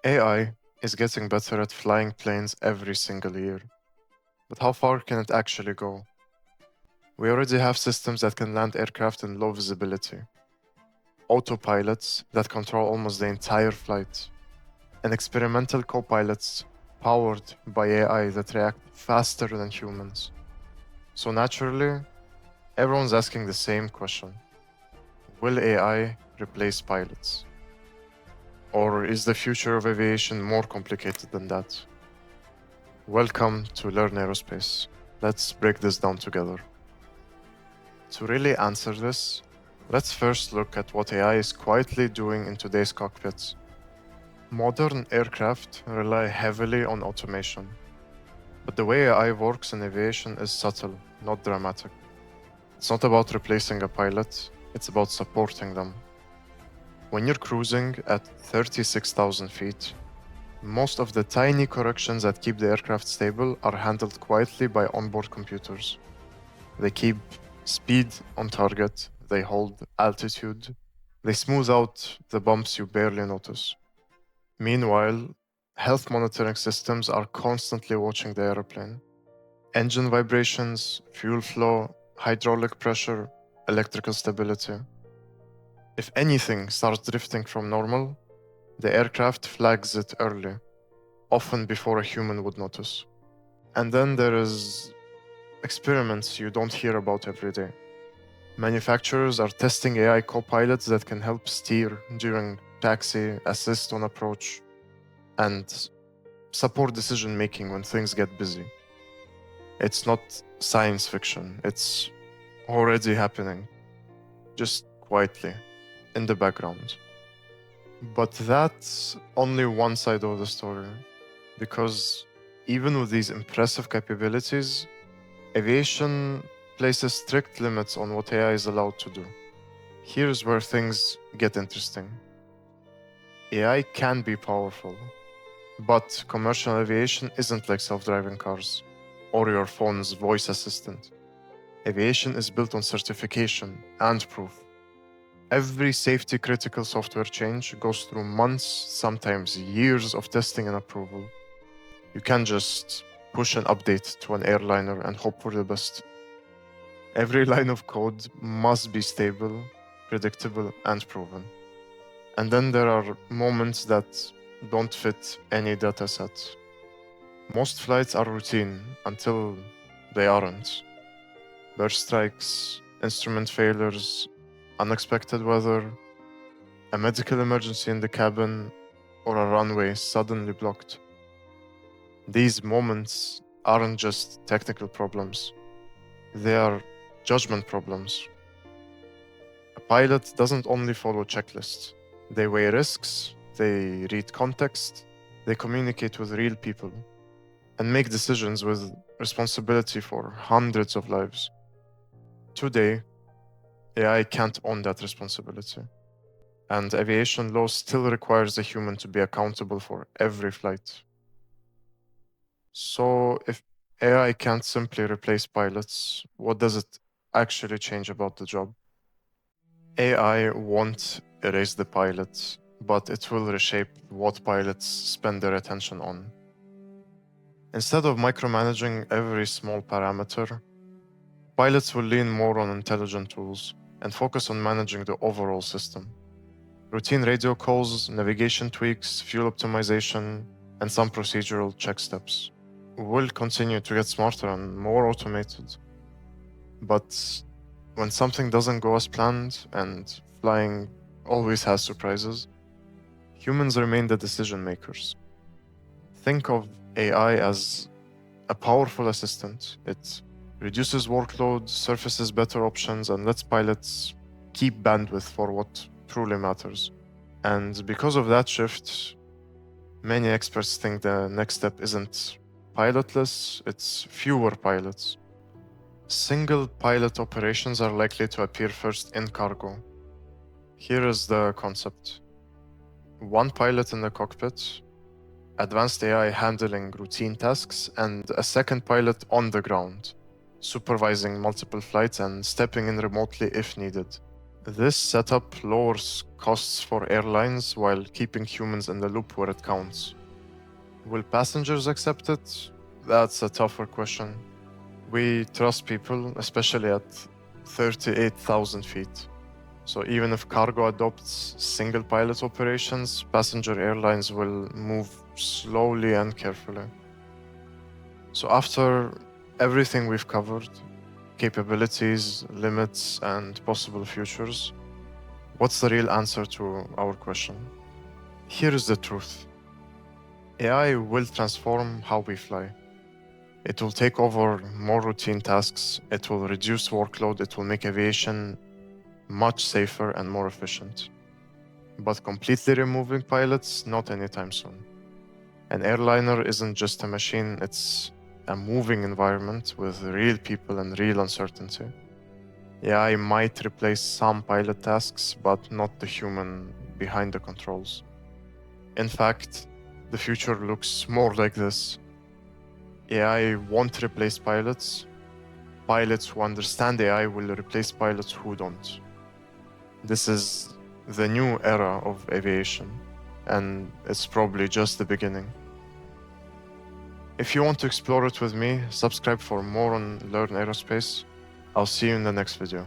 AI is getting better at flying planes every single year. But how far can it actually go? We already have systems that can land aircraft in low visibility, autopilots that control almost the entire flight, and experimental co-pilots powered by AI that react faster than humans. So naturally, everyone's asking the same question. Will AI replace pilots? Or is the future of aviation more complicated than that? Welcome to Learn Aerospace. Let's break this down together. To really answer this, let's first look at what AI is quietly doing in today's cockpits. Modern aircraft rely heavily on automation, but the way AI works in aviation is subtle, not dramatic. It's not about replacing a pilot, it's about supporting them. When you're cruising at 36,000 feet, most of the tiny corrections that keep the aircraft stable are handled quietly by onboard computers. They keep speed on target, they hold altitude, they smooth out the bumps you barely notice. Meanwhile, health monitoring systems are constantly watching the airplane. Engine vibrations, fuel flow, hydraulic pressure, electrical stability. If anything starts drifting from normal, the aircraft flags it early, often before a human would notice. And then there is experiments you don't hear about every day. Manufacturers are testing AI co-pilots that can help steer during taxi, assist on approach, and support decision-making when things get busy. It's not science fiction, it's already happening, just quietly, in the background. But that's only one side of the story, because even with these impressive capabilities, aviation places strict limits on what AI is allowed to do. Here's where things get interesting. AI can be powerful, but commercial aviation isn't like self-driving cars or your phone's voice assistant. Aviation is built on certification and proof. Every safety-critical software change goes through months, sometimes years of testing and approval. You can't just push an update to an airliner and hope for the best. Every line of code must be stable, predictable, and proven. And then there are moments that don't fit any dataset. Most flights are routine until they aren't. Burst strikes, instrument failures, unexpected weather, a medical emergency in the cabin, or a runway suddenly blocked. These moments aren't just technical problems, they are judgment problems. A pilot doesn't only follow checklists, they weigh risks, they read context, they communicate with real people, and make decisions with responsibility for hundreds of lives. Today, AI can't own that responsibility. And aviation law still requires a human to be accountable for every flight. So, if AI can't simply replace pilots, what does it actually change about the job? AI won't erase the pilots, but it will reshape what pilots spend their attention on. Instead of micromanaging every small parameter, pilots will lean more on intelligent tools and focus on managing the overall system. Routine radio calls, navigation tweaks, fuel optimization, and some procedural check steps will continue to get smarter and more automated. But when something doesn't go as planned, and flying always has surprises, humans remain the decision makers. Think of AI as a powerful assistant. It reduces workload, surfaces better options, and lets pilots keep bandwidth for what truly matters. And because of that shift, many experts think the next step isn't pilotless, it's fewer pilots. Single pilot operations are likely to appear first in cargo. Here is the concept. One pilot in the cockpit, advanced AI handling routine tasks, and a second pilot on the ground, supervising multiple flights and stepping in remotely if needed. This setup lowers costs for airlines while keeping humans in the loop where it counts. Will passengers accept it? That's a tougher question. We trust people, especially at 38,000 feet. So even if cargo adopts single pilot operations, passenger airlines will move slowly and carefully. So after everything we've covered, capabilities, limits, and possible futures, what's the real answer to our question? Here is the truth. AI will transform how we fly. It will take over more routine tasks, it will reduce workload, it will make aviation much safer and more efficient. But completely removing pilots, not anytime soon. An airliner isn't just a machine, it's a moving environment with real people and real uncertainty. AI might replace some pilot tasks, but not the human behind the controls. In fact, the future looks more like this. AI won't replace pilots. Pilots who understand AI will replace pilots who don't. This is the new era of aviation, and it's probably just the beginning. If you want to explore it with me, subscribe for more on Learn Aerospace. I'll see you in the next video.